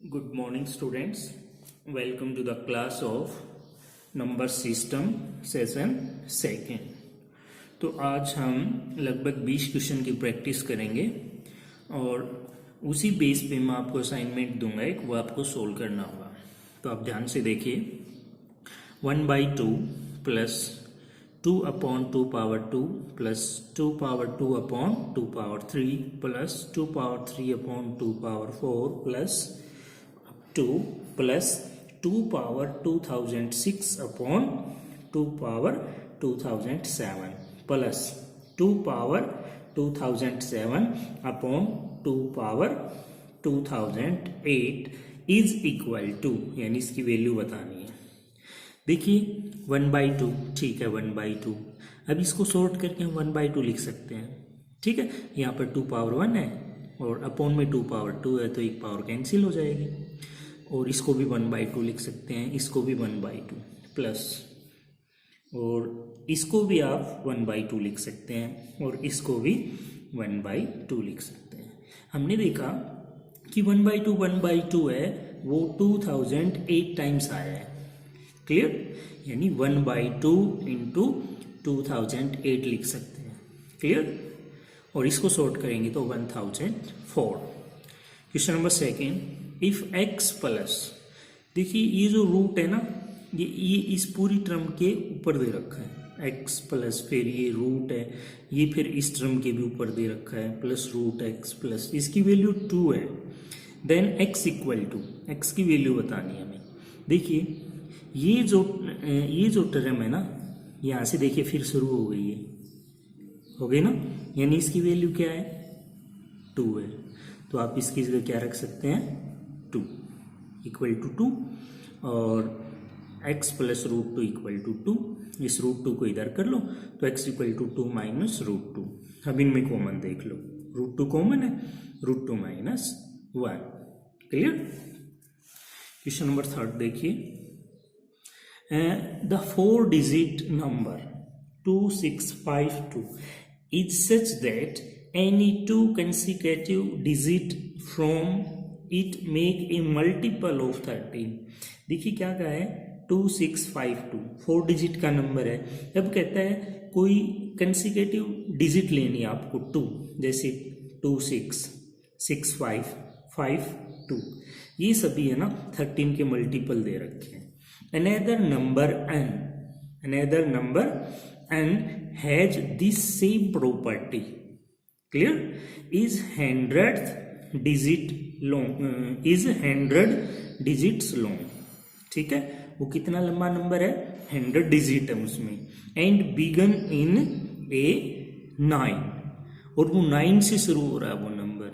Good morning students. Welcome to the class of number system session second. तो आज हम लगभग 20 क्वेश्चन की प्रैक्टिस करेंगे और उसी बेस पे मैं आपको असाइनमेंट दूंगा एक, वो आपको सोल्व करना होगा। तो आप ध्यान से देखिए। 1/2 plus 2/2 power 2 plus 2 power 2/2 power 3 plus 2 power 3/2 power 4 plus 2 plus 2 power 2006/2 power 2007 plus 2 power 2007/2 power 2008 is equal to, यानी इसकी वैल्यू बतानी है। देखिए 1/2 ठीक है, 1/2। अब इसको सॉर्ट करके हम 1/2 लिख सकते हैं। ठीक है, यहाँ पर 2 पावर 1 है और अपॉन में 2 पावर 2 है, तो एक पावर कैंसिल हो जाएगी। और इसको भी 1/2 लिख सकते हैं, इसको भी 1/2 प्लस, और इसको भी आप 1/2 लिख सकते हैं और इसको भी 1/2 लिख सकते हैं। हमने देखा कि 1/2 है वो 2008 टाइम्स आया है। क्लियर, यानी 1/2 इंटू 2008 लिख सकते हैं। क्लियर, और इसको सॉर्ट करेंगे तो 1004। Question number second, if x plus, देखिए ये जो रूट है ना, ये इस पूरी टर्म के ऊपर दे रखा है। x प्लस फिर ये रूट है, ये फिर इस टर्म के भी ऊपर दे रखा है, प्लस रूट x प्लस, इसकी वैल्यू 2 है। Then x equal to, x की वैल्यू बतानी है हमें। देखिए ये जो टर्म है ना, यहाँ से देखिए फिर शुरू हो गई है, हो गई ना, यानी इसकी वैल्यू क्या है, 2 है। तो आप इसकी जगह क्या रख सकते हैं, 2 इक्वल टू 2, और x plus root 2 equal to 2। इस रूट 2 को इधर कर लो तो x equal to 2 minus root 2। अब इनमें कॉमन देख लो, रूट 2 कॉमन है, root 2 minus 1। Clear. Question number third देखिए, the 4 digit number 2652 is such that any 2 consecutive digit from it make a multiple of 13। देखिए क्या कहा है, 2652 4 डिजिट का नंबर है। अब कहता है कोई कंसिक्यूटिव डिजिट लेनी है आपको 2, जैसे 26, 65, 52, ये सभी है ना 13 के मल्टीपल दे रखे हैं। Another number n has this same property, clear, is 100 digits long। ठीक है, वो कितना लंबा नंबर है, 100 डिजिट है उसमें, एंड बिगन इन ए 9, और वो 9 से शुरू हो रहा है वो number.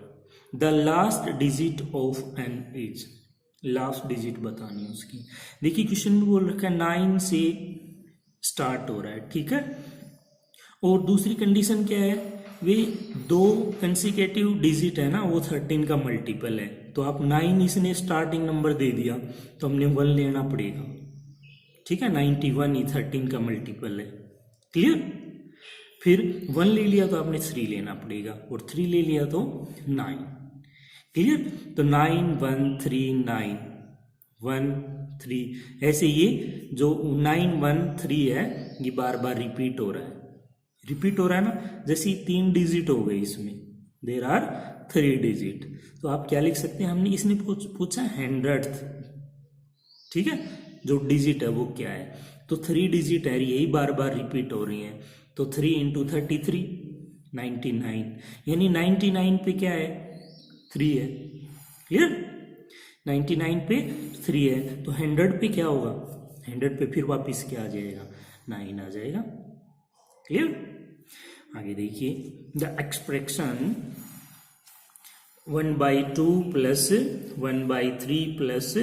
The last digit of n is, last digit बतानी है उसकी। देखिए क्वेश्चन में बोल रखा है 9 से स्टार्ट हो रहा है, ठीक है, और दूसरी कंडीशन क्या है, वे 2 कंसिक्यूटिव डिजिट है ना, वो 13 का मल्टीपल है। तो आप 9 इसने स्टार्टिंग नंबर दे दिया तो हमने 1 लेना पड़ेगा। ठीक है, 91 ही 13 का मल्टीपल है। क्लियर, फिर 1 ले लिया तो आपने 3 लेना पड़ेगा, और 3 ले लिया तो 9। क्लियर, तो 9 1 3 9 1 3, ऐसे ये जो 9 1 3 है ये बार बार रिपीट हो रहा है, ना, जैसे 3 डिजिट हो गए, इसमें देर आर 3 डिजिट। तो आप क्या लिख सकते हैं, हमने इसने पूछा 100th, ठीक है, जो डिजिट है वो क्या है, तो 3 डिजिट है, यही बार बार रिपीट हो रही है। तो 3 इंटू 33 99, यानी 99 पे क्या है, 3 है। क्लियर, 99 पे 3 है, तो 100 पे क्या होगा, 100 पे फिर वापिस क्या आ जाएगा, 9 आ जाएगा। क्लियर, आगे देखिए, the expression 1/2 plus 1/3 plus ...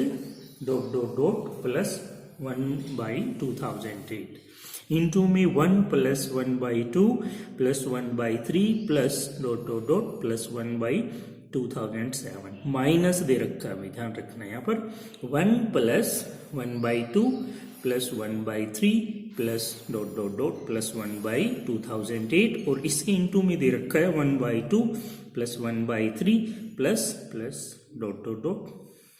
plus 1/2008 into में 1 plus 1/2 plus 1/3 plus ... plus 1/2007, minus दे रखा है भाई, ध्यान रखना यहाँ पर। 1 प्लस 1/2 प्लस 1/3 प्लस ... प्लस 1/2008, और इसके इंटू में दे रखा है 1/2 प्लस 1/3 प्लस ...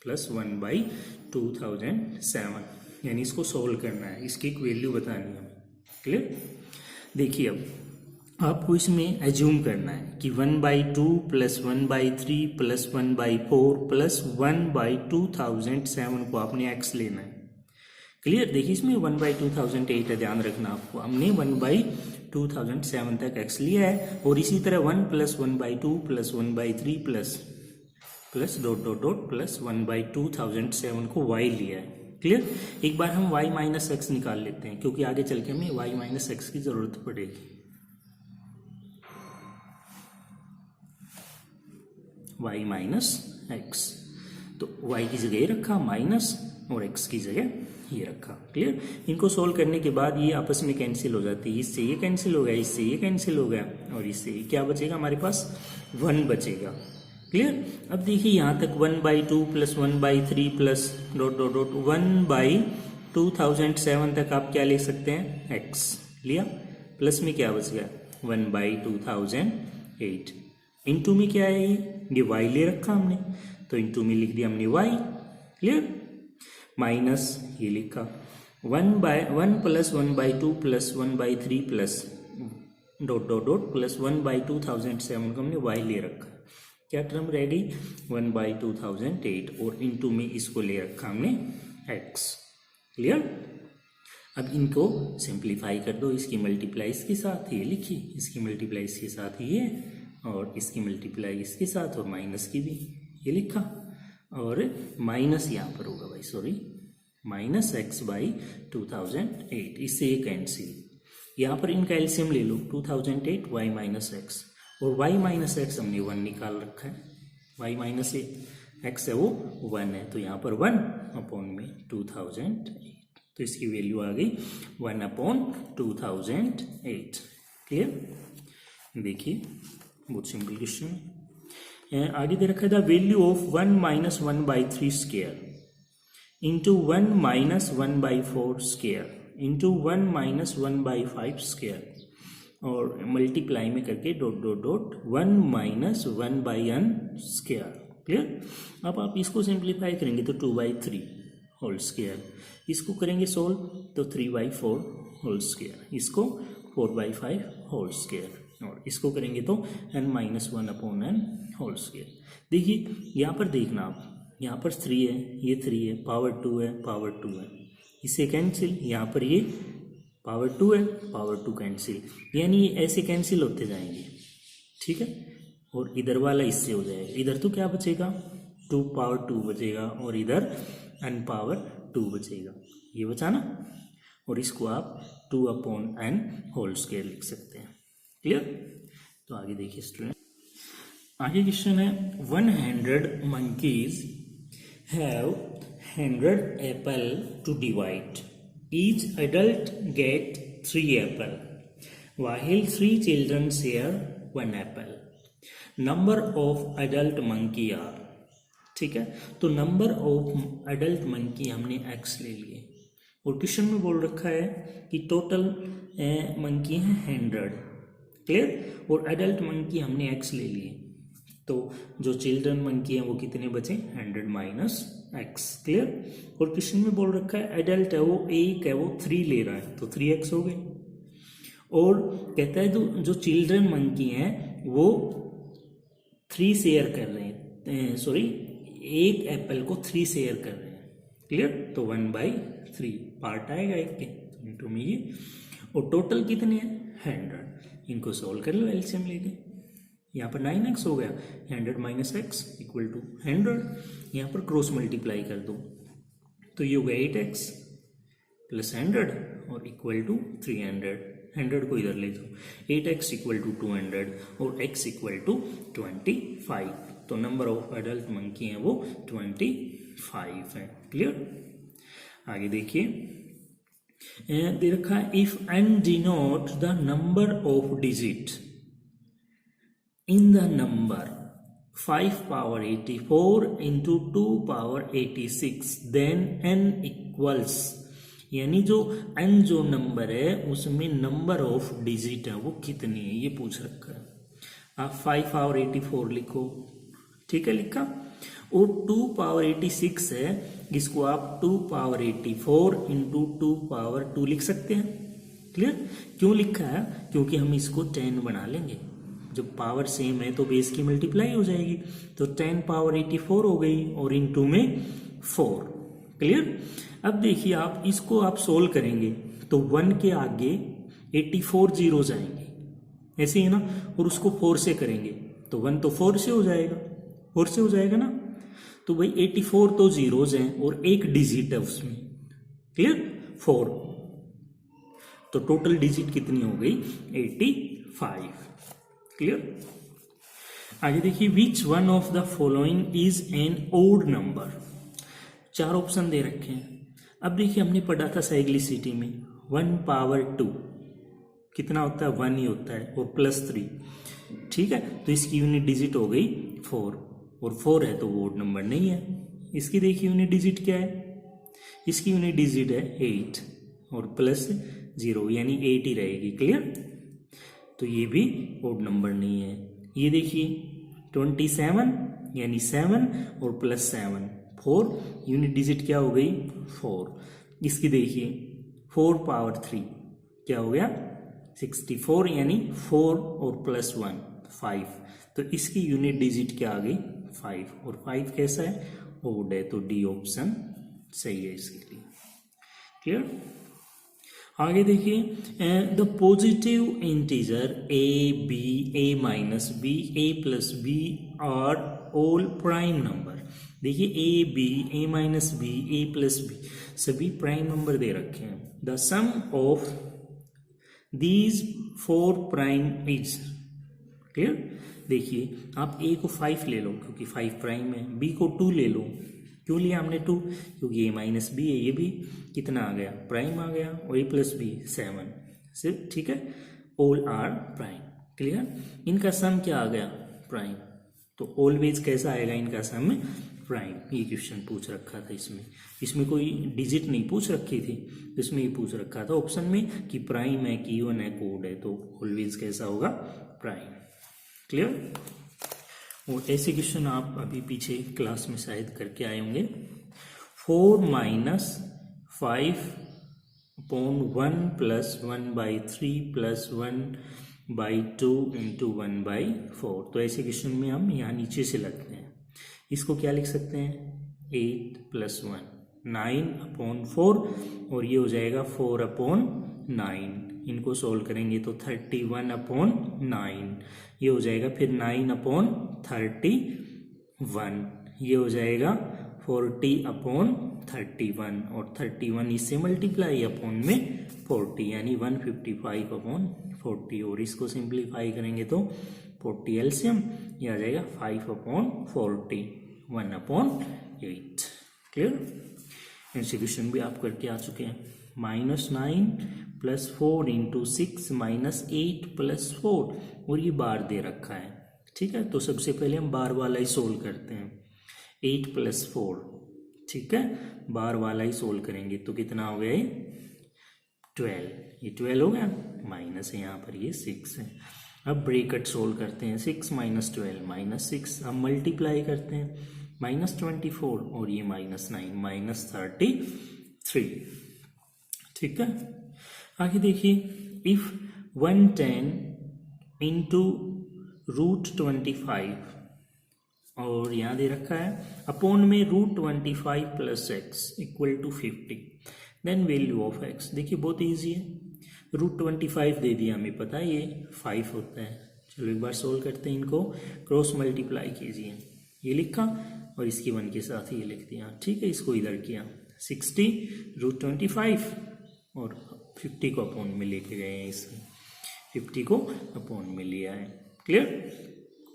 प्लस 1/2007, यानी इसको सोल्व करना है, इसकी एक वैल्यू बतानी है। क्लियर? देखिए अब आपको इसमें एज्यूम करना है कि 1/2 प्लस 1/3 प्लस 1/4 प्लस 1/2007 को आपने x लेना है। क्लियर? देखिए इसमें 1/2008 है, ध्यान रखना आपको, हमने 1/2007 तक x लिया है, और इसी तरह 1 plus 1/2 plus 1/3 plus dot dot dot plus 1/2007 को y लिया है। क्लियर? एक बार हम y माइनस एक्स निकाल लेते हैं, क्योंकि आगे चल के हमें y माइनस एक्स की जरूरत पड़ेगी। y माइनस एक्स, तो y की जगह ये रखा माइनस, और x की जगह ये रखा। क्लियर? इनको सोल्व करने के बाद ये आपस में कैंसिल हो जाती है, इससे ये कैंसिल हो गया, इससे ये कैंसिल हो गया, और इससे क्या बचेगा हमारे पास, 1 बचेगा। क्लियर? अब देखिए यहाँ तक 1/2 plus 1/3 plus dot dot dot 1/2007 तक आप क्या ले सकते हैं, x लिया, प्लस में क्या बच गया 1/2008, इनटू में क्या है ये y ले रखा हमने, तो इनटू में लिख दिया हमने y। क्लियर? माइनस ये लिखा 1 plus 1/2 plus 1/3 plus dot dot dot plus 1/2007 को हमने y ले रखा, क्या टर्म रह गई 1/2008, और इनटू में इसको ले रखा हमने x। क्लियर? अब इनको सिंप्लीफाई कर दो, इसकी मल्टीप्लाई इसके साथ ये लिखी, इसकी मल्टीप्लाई इसके साथ ये, और इसकी मल्टीप्लाई इसके साथ, और माइनस की भी ये लिखा, और माइनस यहाँ पर होगा भाई, सॉरी, माइनस x/2008, इससे ये कैंसिल, यहाँ पर इनका एलसीएम ले लो 2008 y माइनस एक्स, और y माइनस एक्स हमने 1 निकाल रखा है, y माइनस एक्स है वो 1 है, तो यहाँ पर 1/2008, तो इसकी वैल्यू आ गई 1/2008। क्लियर? देखिए बहुत सिंपल क्वेश्चन है। आगे दे रखा है the value of 1 minus 1/3 square into 1 minus 1/4 square into 1 minus 1/5 square, और मल्टीप्लाई में करके dot dot dot 1 minus 1/n square. Clear? अब आप इसको सिंप्लीफाई करेंगे तो 2/3 होल स्क्वायर, इसको करेंगे सोल्व तो 3/4 होल स्क्वायर, इसको 4/5 होल स्क्वायर, और इसको करेंगे तो n-1/n होल स्क्वायर। देखिए यहाँ पर देखना आप, यहाँ पर 3 है, ये 3 है, पावर 2 है, पावर 2 है, इससे कैंसिल, यहाँ पर ये पावर 2 है, पावर 2 कैंसिल, यानी ये ऐसे कैंसिल होते जाएंगे। ठीक है? और इधर वाला इससे हो जाएगा, इधर तो क्या बचेगा 2 पावर 2 बचेगा, और इधर n पावर 2 बचेगा, ये बचा ना, और इसको आप 2/n होल स्क्वायर लिख सकते हैं। क्लियर? तो आगे देखिए स्टूडेंट, आगे क्वेश्चन है 100 monkeys have 100 apple to divide. Each adult get 3 apple, while 3 children share 1 apple. Number of adult monkey are. ठीक है? तो नंबर ऑफ एडल्ट मंकी हमने x ले लिए, और क्वेश्चन में बोल रखा है कि टोटल मंकी हैं 100। क्लियर? और एडल्ट मंकी हमने x ले लिए, तो जो चिल्ड्रन मंकी हैं वो कितने बचे 100 माइनस x। क्लियर? और क्वेश्चन में बोल रखा है एडल्ट है वो 1 है, वो 3 ले रहा है, तो 3x हो गए, और कहता है जो चिल्ड्रन मंकी हैं वो 3 शेयर कर रहे हैं, सॉरी 1 एप्पल को 3 शेयर कर रहे हैं। क्लियर? तो 1/3 पार्ट आएगा 1 के, इनटू में ये, और टोटल कितने हैं 100, इनको सोल्व कर लो एलसीएम लेके, यहाँ पर 9x हो गया, 100 माइनस x इक्वल टू 100, यहाँ पर क्रॉस मल्टीप्लाई कर दो तो ये हो गया 8x प्लस 100 और इक्वल टू 300, 100 को इधर ले जाओ, 8x इक्वल टू 200 और x इक्वल टू 25, तो नंबर ऑफ एडल्ट मंकी हैं वो 25 है। क्लियर? आगे देखिए दे रखा है if n denote the number of digit in the number 5 power 84 into 2 power 86 then n equals, यानी जो n जो नंबर है उसमें नंबर ऑफ डिजिट है वो कितनी है ये पूछ रखा है। आप 5 पावर 84 लिखो, ठीक है लिखा, और 2 पावर 86 है, इसको आप 2 पावर 84 इंटू 2 पावर 2 लिख सकते हैं। क्लियर? क्यों लिखा है? क्योंकि हम इसको 10 बना लेंगे, जब पावर सेम है तो बेस की मल्टीप्लाई हो जाएगी, तो 10 पावर 84 हो गई और इनटू में 4। क्लियर? अब देखिए आप इसको आप सोल्व करेंगे तो 1 के आगे 84 जीरोज आएंगे, ऐसे ही ना, और उसको 4 से करेंगे तो 1 तो 4 से हो जाएगा, 4 से हो जाएगा ना। तो भाई 84 तो जीरोज हैं और एक डिजिट है उसमें। क्लियर? 4, तो टोटल डिजिट कितनी हो गई? 85। क्लियर? आगे देखिए, which one of the following is an odd number. 4 option दे रखे हैं। अब देखिए हमने पढ़ा था साइक्लिसिटी में 1 पावर 2 कितना होता है? 1 ही होता है, और +3। ठीक है, तो इसकी यूनिट डिजिट हो गई 4, और 4 है तो वो ओड नंबर नहीं है। इसकी देखिए यूनिट डिजिट क्या है? इसकी यूनिट डिजिट है 8 और +0 यानी 8 ही रहेगी। क्लियर? तो ये भी ओड नंबर नहीं है। ये देखिए 27 यानी 7 और +7 4, यूनिट डिजिट क्या हो गई? 4। इसकी देखिए 4 पावर 3 क्या हो गया? 64 यानी 4 और +1 5, तो इसकी यूनिट डिजिट क्या आ गई? 5, और 5 कैसा है? ओड है, तो डी ऑप्शन सही है इसके लिए। क्लियर? आगे देखिए, the positive integer A B A minus B A plus B are all prime number. देखिए A B A minus B A plus B सभी प्राइम नंबर दे रखे हैं। The sum of these 4 prime is. Clear? देखिए आप ए को 5 ले लो क्योंकि 5 प्राइम है, बी को 2 ले लो। क्यों लिया हमने 2? क्योंकि ए माइनस बी है, ये भी कितना आ गया? प्राइम आ गया, और ए प्लस बी 7 सिर्फ। ठीक है, ऑल आर प्राइम। क्लियर? इनका सम क्या आ गया? प्राइम। तो ऑलवेज कैसा आएगा इनका सम? प्राइम। ये क्वेश्चन पूछ रखा था इसमें कोई डिजिट नहीं पूछ रखी थी, इसमें ये पूछ रखा था ऑप्शन में कि प्राइम है कि इवन है कोड है, तो ऑलवेज कैसा होगा? प्राइम। क्लियर? और ऐसे क्वेश्चन आप अभी पीछे क्लास में शायद करके आए होंगे। 4 माइनस 5/1 प्लस 1/3 प्लस 1/2 इंटू 1/4। तो ऐसे क्वेश्चन में हम यहाँ नीचे से लगते हैं। इसको क्या लिख सकते हैं? 8 + 1 9/4, और ये हो जाएगा 4/9। इनको सोल्व करेंगे तो 31/9, ये हो जाएगा फिर 9/31, ये हो जाएगा 40/31, और 31 इससे मल्टीप्लाई अपॉन में 40 यानी 155/40, और इसको सिंप्लीफाई करेंगे तो 40 एलसीएम, ये आ जाएगा 5/40 1/8। क्लियर? इंटीग्रेशन भी आप करके आ चुके हैं। -9 + 4 इंटू 6 -8 + 4, और ये बार दे रखा है। ठीक है, तो सबसे पहले हम बार वाला ही सोल्व करते हैं। 8 + 4, ठीक है, बार वाला ही सोल्व करेंगे तो कितना हो गया? 12, ये 12 हो गया, माइनस है यहाँ पर, ये 6 है। अब ब्रैकेट सोल्व करते हैं। 6 - 12 -6, अब मल्टीप्लाई करते हैं -24, और ये -9 -33। ठीक है, आगे देखिए, इफ 110 इंटू √25, और यहाँ दे रखा है अपॉन में √25 + x = 50, then value of x। देखिए बहुत इजी है, √25 दे दिया, हमें पता है ये 5 होता है। चलो एक बार सोल्व करते हैं, इनको क्रॉस मल्टीप्लाई कीजिए। ये लिखा और इसकी 1 के साथ ही ये लिख दिया। ठीक है, इसको इधर किया 60 √25 और 50 को अपॉन में लेके गए हैं, इसमें 50 को अपॉन में लिया है। क्लियर?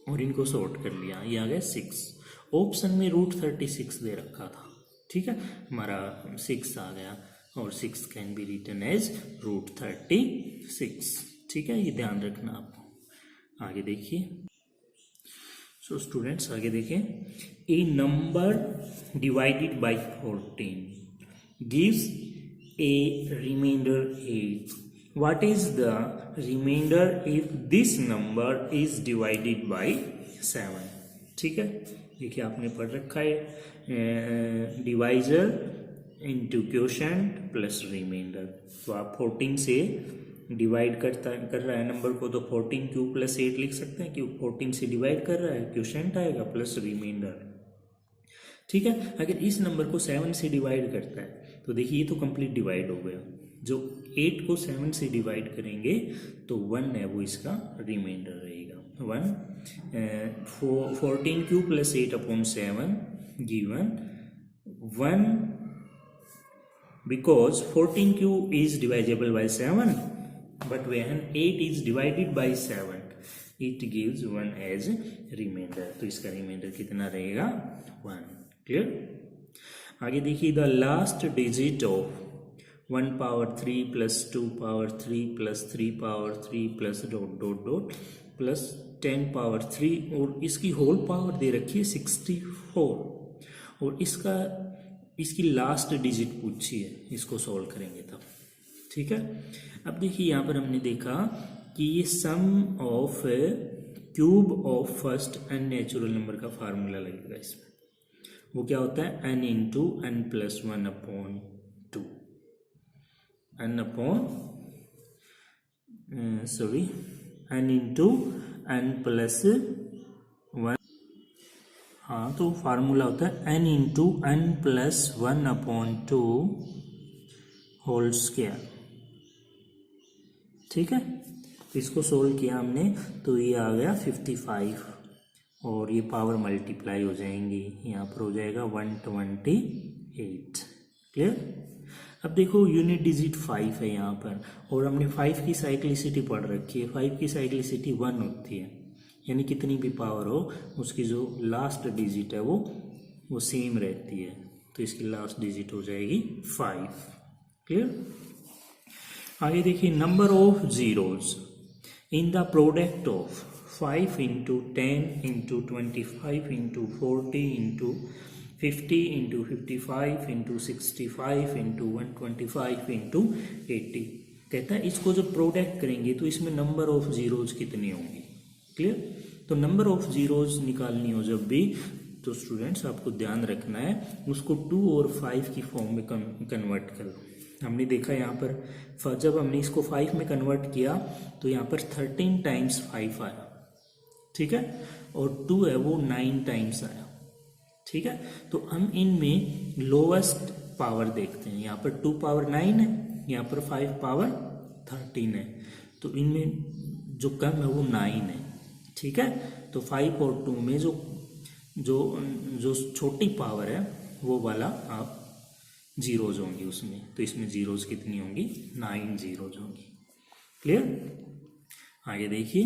और इनको सॉर्ट कर लिया, ये आ गया 6। ऑप्शन में √36 दे रखा था। ठीक है, हमारा 6 आ गया, और 6 कैन बी रिटन एज √36। ठीक है, ये ध्यान रखना आपको। आगे देखिए, सो स्टूडेंट्स आगे देखें, a number divided by 14 gives a remainder 8. What is the remainder if this number is divided by 7? ठीक है, देखिए आपने पढ़ रखा है divisor into quotient plus remainder. तो आप 14 से डिवाइड कर रहा है नंबर को, तो 14 क्यूब प्लस 8 लिख सकते हैं, क्योंकि 14 से डिवाइड कर रहा है, क्वोशेंट आएगा प्लस रिमाइंडर। ठीक है, अगर इस नंबर को 7 से डिवाइड करता है तो देखिए ये तो कंप्लीट डिवाइड हो गया। जो 8 को 7 से डिवाइड करेंगे तो 1 है वो इसका रिमाइंडर रहेगा। 14 cube plus 8 upon 7 given 1, because 14 cube is divisible by 7, but when 8 is divided by 7 it gives 1 as remainder। तो इसका रिमाइंडर कितना रहेगा? 1। क्लियर। आगे देखिए the last digit of 1 power 3 plus 2 power 3 plus 3 power 3 plus dot dot dot plus 10 power 3 और इसकी whole power दे रखी है 64 और इसकी लास्ट डिजिट पूछी है, इसको सॉल्व करेंगे तब। ठीक है, अब देखिए यहाँ पर हमने देखा कि ये sum of cube of first n natural number का फार्मूला लगेगा इसमें। वो क्या होता है? n into n plus 1 upon 2, n into n plus 1। हाँ, तो फार्मूला होता है n into n plus 1 upon 2 whole square. ठीक है, तो इसको सोल्व किया हमने तो ये आ गया 55 और ये पावर मल्टीप्लाई हो जाएंगी, यहाँ पर हो जाएगा 128। क्लियर। अब देखो यूनिट डिजिट 5 है यहाँ पर और हमने 5 की साइक्लिसिटी पढ़ रखी है। 5 की साइक्लिसिटी 1 होती है, यानी कितनी भी पावर हो उसकी जो लास्ट डिजिट है वो सेम रहती है, तो इसकी लास्ट डिजिट हो जाएगी 5। क्लियर। आगे देखिए number of zeros in the product of 5 into 10 into 25 into 40 into 50 into 55 into 65 into 125 into 80। कहता है इसको जब प्रोडक्ट करेंगे तो इसमें नंबर ऑफ जीरोज कितनी होंगी। क्लियर। तो नंबर ऑफ जीरोज निकालनी हो जब भी, तो स्टूडेंट्स आपको ध्यान रखना है उसको 2 और 5 की फॉर्म में कन्वर्ट कर लो। हमने देखा यहाँ पर जब हमने इसको 5 में कन्वर्ट किया तो यहाँ पर 13 टाइम्स 5 आया। ठीक है, और 2 है वो 9 टाइम्स आया। ठीक है, तो हम इनमें लोवेस्ट पावर देखते हैं। यहाँ पर 2 पावर 9 है, यहाँ पर 5 पावर 13 है, तो इनमें जो कम है वो 9 है। ठीक है, तो 5 और 2 में जो छोटी पावर है वो वाला आप जीरोज होंगी उसमें, तो इसमें जीरोज कितनी होंगी? 9 जीरोज होंगी। क्लियर। आगे देखिए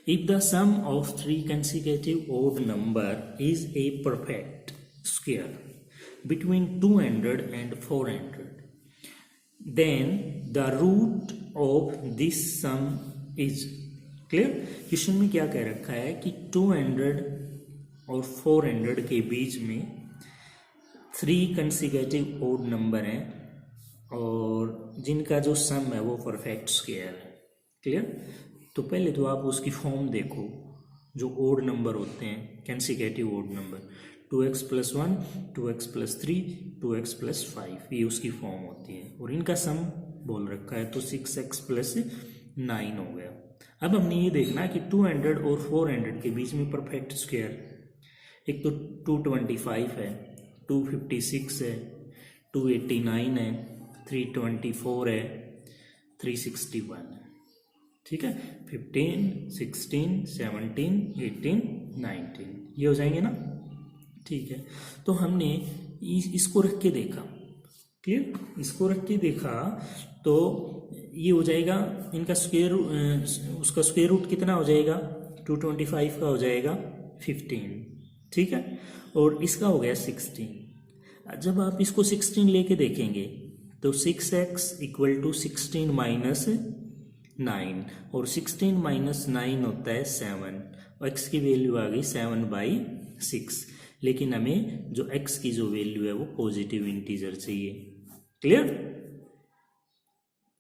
if the sum of 3 consecutive odd number is a perfect square between 200 and 400 then the root of this sum is। Clear. Question में क्या कह रखा है कि 200 और 400 के बीच में 3 कंसेक्यूटिव ओड नंबर हैं और जिनका जो सम है वो परफेक्ट स्क्वायर है। क्लियर। तो पहले तो आप उसकी फॉर्म देखो, जो ओड नंबर होते हैं consecutive odd number 2x + 1 2x + 3 2x + 5, ये उसकी फॉर्म होती है और इनका सम बोल रखा है तो 6x + 9 हो गया। अब हमने ये देखना है कि 200 और 400 के बीच में परफेक्ट स्क्वायर, एक तो 225 है, 256 है, 289 है, 324 है, 361 है। ठीक है, 15 16 17 18 19 ये हो जाएंगे ना। ठीक है, तो हमने इसको रख के देखा। क्लियर। इसको रख के देखा तो ये हो जाएगा इनका स्क्वायर, उसका स्क्वायर रूट कितना हो जाएगा? 225 का हो जाएगा 15। ठीक है, और इसका हो गया 16। जब आप इसको 16 लेके देखेंगे तो 6x = 16 माइनस 9 और 16 माइनस 9 होता है 7 और x की वैल्यू आ गई 7/6। लेकिन हमें जो x की जो वैल्यू है वो पॉजिटिव इंटीजर चाहिए। क्लियर।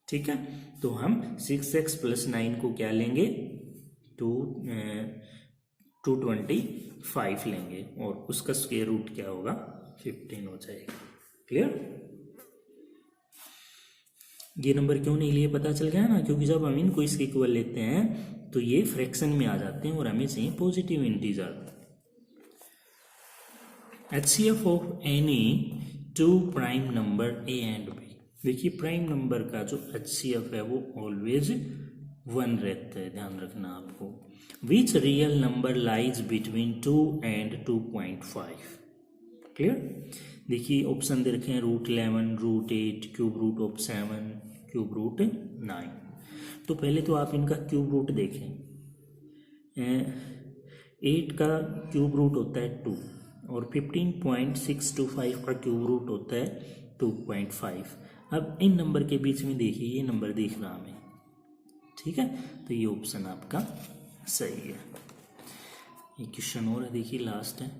ठीक है, तो हम 6x + 9 को क्या लेंगे? 225 लेंगे और उसका स्क्वायर रूट क्या होगा 15 हो जाएगा। क्लियर? ये नंबर क्यों नहीं लिए पता चल गया ना, क्योंकि जब हम इनको इसके इक्वल लेते हैं तो ये फ्रैक्शन में आ जाते हैं और हमें चाहिए positive integer. HCF of any two prime number A and B. देखिए प्राइम नंबर का जो HCF है वो ऑलवेज 1 रहता है, ध्यान रखना आपको। Which real number lies between 2 and 2.5। Clear? देखिए ऑप्शन दे रखे हैं √11, √8, cube root of 7, cube root 9। तो पहले तो आप इनका क्यूब रूट देखें। 8 का क्यूब रूट होता है 2 और 15.625 का क्यूब रूट होता है 2.5। अब इन नंबर के बीच में देखिए ये नंबर दिख रहा हमें, ठीक है, तो ये ऑप्शन आपका सही है। ये क्वेश्चन और है, देखिए लास्ट है।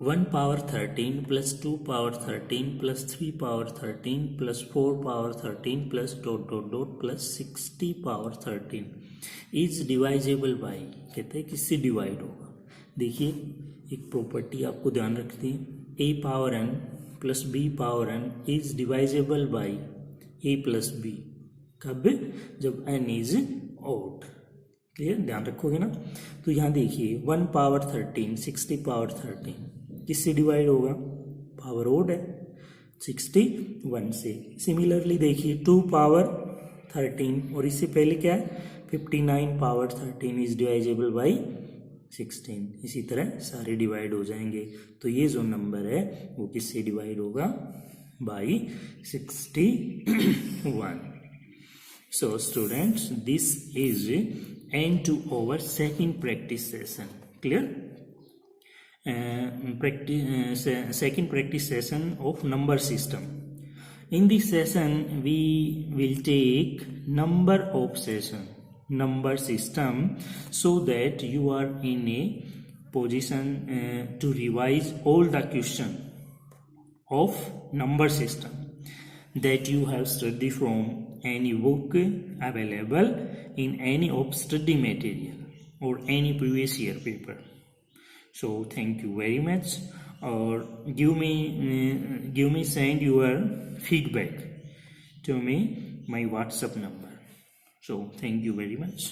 1 power 13 plus 2 power 13 plus 3 power 13 plus 4 power 13 plus ... plus 60 power 13 is divisible by, कहते हैं किससे डिवाइड होगा। देखिए एक प्रॉपर्टी आपको ध्यान रखनी है, a power n plus b power n is divisible by a plus b। कब? जब n इज ऑड। क्लियर? ध्यान रखोगे ना। तो यहाँ देखिए 1 पावर 13 60 पावर 13 किससे डिवाइड होगा, पावर ऑड है 61 से। सिमिलरली देखिए 2 पावर 13 और इससे पहले क्या है 59 पावर 13 इज डिवाइजेबल बाई 16। इसी तरह सारे डिवाइड हो जाएंगे। तो ये जो नंबर है वो किससे डिवाइड होगा, by 61। So students this is end to our second practice session. Clear? Second practice session of number system. In this session we will take number system so that you are in a position to revise all the question of number system that you have studied from any book available in any of study material or any previous year paper. So thank you very much, or give me send your feedback to me my WhatsApp number. So thank you very much.